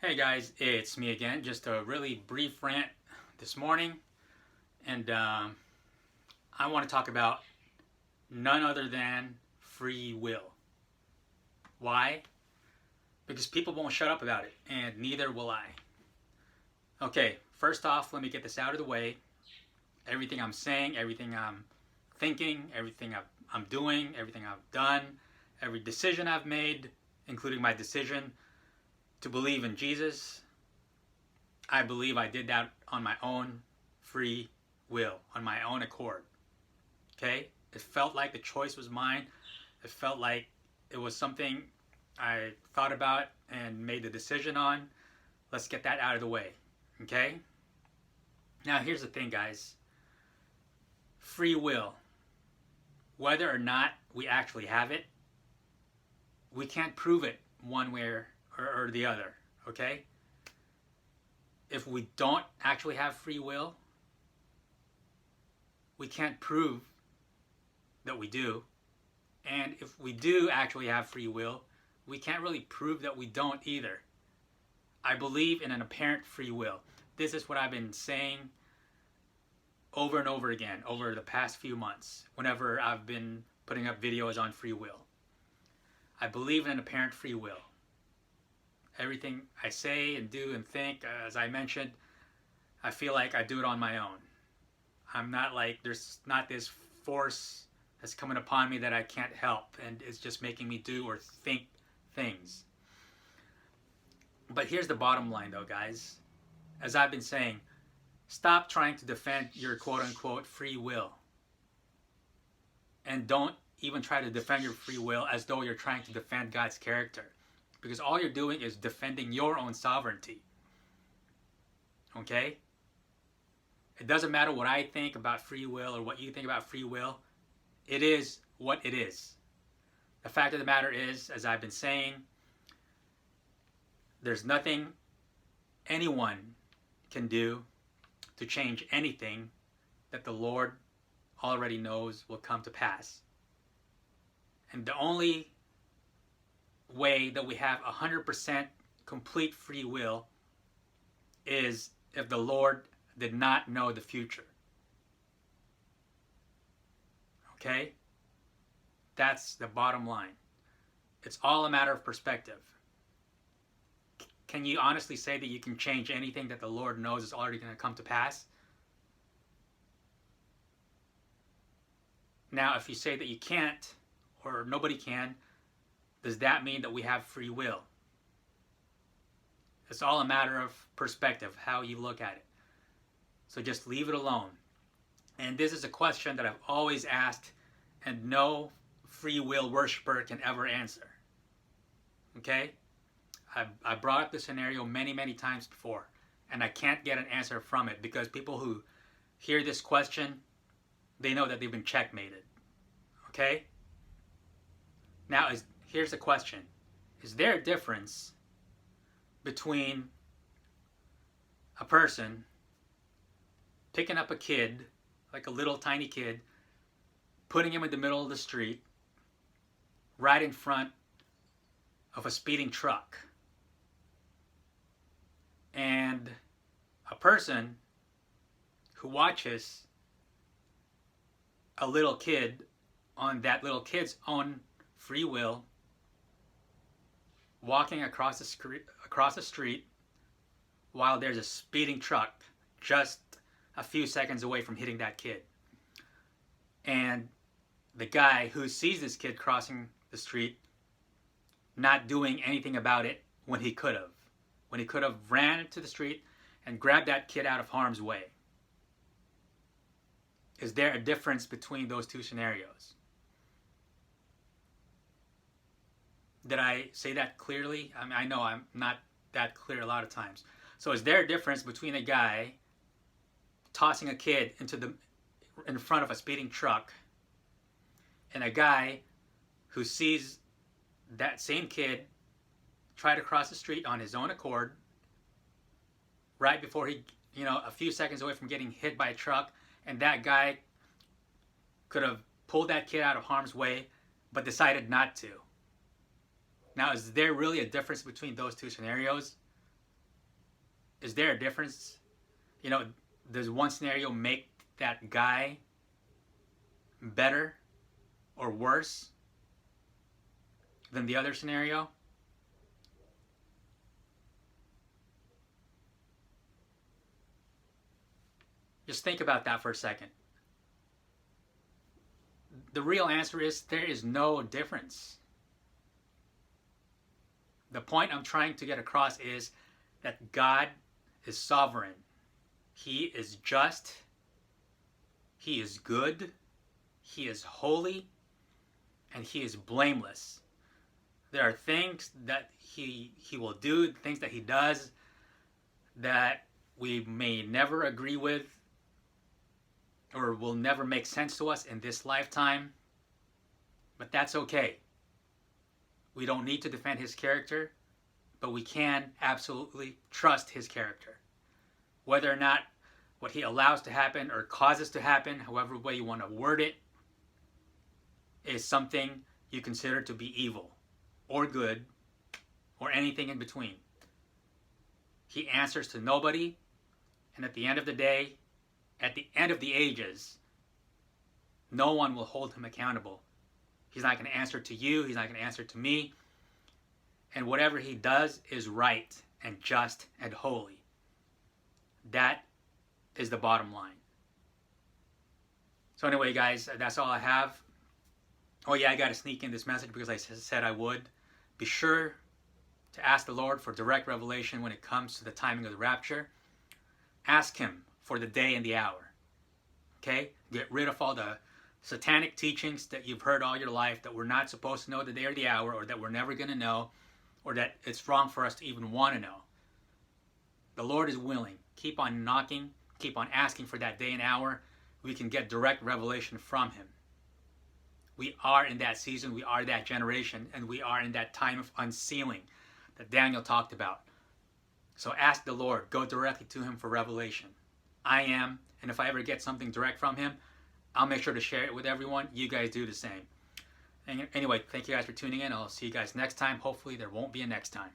Hey guys, it's me again. Just a really brief rant this morning, and I want to talk about none other than free will. Why? Because people won't shut up about it, and neither will I. Okay, first off, let me get this out of the way. Everything I'm saying, everything I'm thinking, everything I'm doing, everything I've done, every decision I've made, including my decision to believe in Jesus, I believe I did that on my own free will, on my own accord. Okay? It felt like the choice was mine. It felt like it was something I thought about and made the decision on. Let's get that out of the way. Okay? Now, here's the thing, guys. Free will, whether or not we actually have it, we can't prove it one way or the other. Okay? If we don't actually have free will, we can't prove that we do. And if we do actually have free will, we can't really prove that we don't either. I believe in an apparent free will. This is what I've been saying over and over again over the past few months whenever I've been putting up videos on free will. I believe in an apparent free will. Everything I say and do and think, as I mentioned, I feel like I do it on my own. I'm not like, there's not this force that's coming upon me that I can't help and it's just making me do or think things. But here's the bottom line though, guys. As I've been saying, stop trying to defend your quote-unquote free will. And don't even try to defend your free will as though you're trying to defend God's character. Because all you're doing is defending your own sovereignty. Okay? It doesn't matter what I think about free will or what you think about free will. It is what it is. The fact of the matter is, as I've been saying, there's nothing anyone can do to change anything that the Lord already knows will come to pass. And the only way that we have 100% complete free will is if the Lord did not know the future. Okay? That's the bottom line. It's all a matter of perspective. Can you honestly say that you can change anything that the Lord knows is already going to come to pass? Now, if you say that you can't, or nobody can, does that mean that we have free will? It's all a matter of perspective, how you look at it. So just leave it alone. And this is a question that I've always asked and no free will worshiper can ever answer. Okay? I brought up this scenario many times before, and I can't get an answer from it because people who hear this question, they know that they've been checkmated. Okay? Now, here's the question. Is there a difference between a person picking up a kid, like a little tiny kid, putting him in the middle of the street, right in front of a speeding truck, and a person who watches a little kid on that little kid's own free will walking across the street while there's a speeding truck just a few seconds away from hitting that kid? And the guy who sees this kid crossing the street not doing anything about it when he could have. When he could have ran into the street and grabbed that kid out of harm's way. Is there a difference between those two scenarios? Did I say that clearly? I mean, I know I'm not that clear a lot of times. So is there a difference between a guy tossing a kid in front of a speeding truck and a guy who sees that same kid try to cross the street on his own accord right before he, a few seconds away from getting hit by a truck, and that guy could have pulled that kid out of harm's way but decided not to? Now, is there really a difference between those two scenarios? Is there a difference? You know, does one scenario make that guy better or worse than the other scenario? Just think about that for a second. The real answer is there is no difference. The point I'm trying to get across is that God is sovereign. He is just. He is good. He is holy. And He is blameless. There are things that He will do, things that He does that we may never agree with or will never make sense to us in this lifetime. But that's okay. We don't need to defend His character, but we can absolutely trust His character. Whether or not what He allows to happen or causes to happen, however way you want to word it, is something you consider to be evil or good or anything in between. He answers to nobody, and at the end of the day, at the end of the ages, no one will hold Him accountable. He's not going to answer to you. He's not going to answer to me. And whatever He does is right and just and holy. That is the bottom line. So anyway, guys, that's all I have. Oh yeah, I got to sneak in this message because I said I would. Be sure to ask the Lord for direct revelation when it comes to the timing of the rapture. Ask Him for the day and the hour. Okay? Get rid of all the satanic teachings that you've heard all your life that we're not supposed to know the day or the hour, or that we're never going to know, or that it's wrong for us to even want to know. The Lord is willing. Keep on knocking. Keep on asking for that day and hour. We can get direct revelation from Him. We are in that season. We are that generation. And we are in that time of unsealing that Daniel talked about. So ask the Lord. Go directly to Him for revelation. I am. And if I ever get something direct from Him, I'll make sure to share it with everyone. You guys do the same. Anyway, thank you guys for tuning in. I'll see you guys next time. Hopefully there won't be a next time.